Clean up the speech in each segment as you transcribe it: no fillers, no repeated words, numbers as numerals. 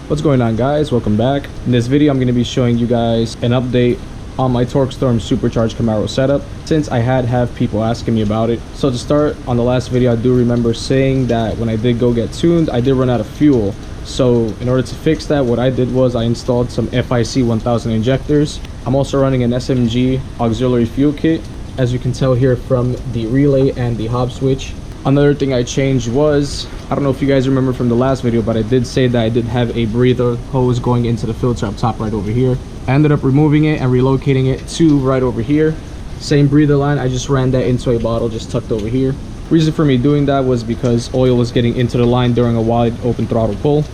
What's going on, guys? Welcome back. In this video I'm going to be showing you guys an update on my TorqStorm supercharged Camaro setup, since I have people asking me about it. So to start, on the last video I do remember saying that when I did go get tuned, I did run out of fuel. So in order to fix that, what I did was I installed some FIC 1000 injectors. I'm also running an SMG auxiliary fuel kit, as you can tell here from the relay and the hob switch. Another thing I changed was, I don't know if you guys remember from the last video, but I did say that I did have a breather hose going into the filter up top right over here. I ended up removing it and relocating it to right over here. Same breather line, I just ran that into a bottle just tucked over here. Reason for me doing that was because oil was getting into the line during a wide open throttle pull.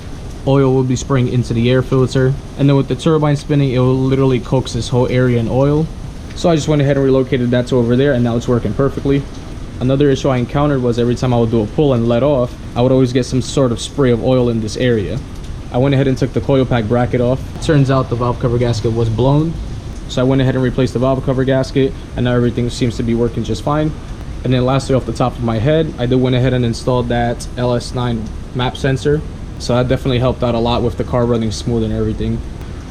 Oil will be spraying into the air filter, and then with the turbine spinning, it will literally coax this whole area in oil. So I just went ahead and relocated that to over there, and now it's working perfectly. Another issue I encountered was every time I would do a pull and let off, I would always get some sort of spray of oil in this area. I went ahead and took the coil pack bracket off. Turns out the valve cover gasket was blown, so I went ahead and replaced the valve cover gasket, and now everything seems to be working just fine. And then lastly, off the top of my head, I did went ahead and installed that LS9 map sensor, so that definitely helped out a lot with the car running smooth and everything.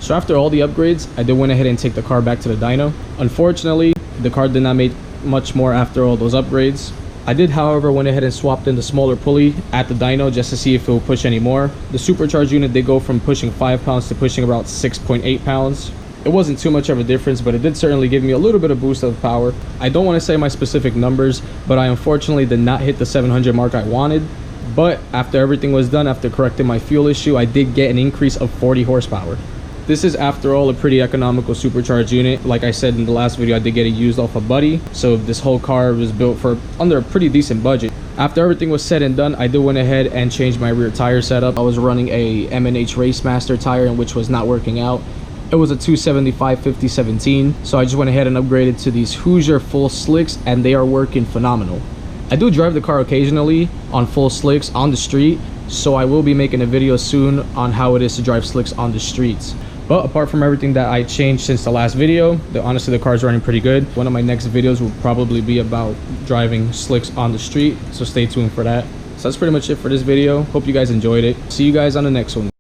So after all the upgrades, I did went ahead and take the car back to the dyno. Unfortunately, the car did not make much more after all those upgrades. I did, however, went ahead and swapped in the smaller pulley at the dyno just to see if it will push any more. The supercharged unit did go from pushing 5 pounds to pushing about 6.8 pounds. It wasn't too much of a difference, but it did certainly give me a little bit of boost of power. I don't want to say my specific numbers, but I unfortunately did not hit the 700 mark I wanted. But after everything was done, after correcting my fuel issue, I did get an increase of 40 horsepower. This is, after all, a pretty economical supercharged unit. Like I said in the last video, I did get it used off a buddy, so this whole car was built for under a pretty decent budget. After everything was said and done, I did went ahead and change my rear tire setup. I was running a M&H Racemaster tire, which was not working out. It was a 275/50/17, so I just went ahead and upgraded to these Hoosier full slicks, and they are working phenomenal. I do drive the car occasionally on full slicks on the street, so I will be making a video soon on how it is to drive slicks on the streets. But apart from everything that I changed since the last video, honestly the car's running pretty good. One of my next videos will probably be about driving slicks on the street, so stay tuned for that. So that's pretty much it for this video. Hope you guys enjoyed it. See you guys on the next one.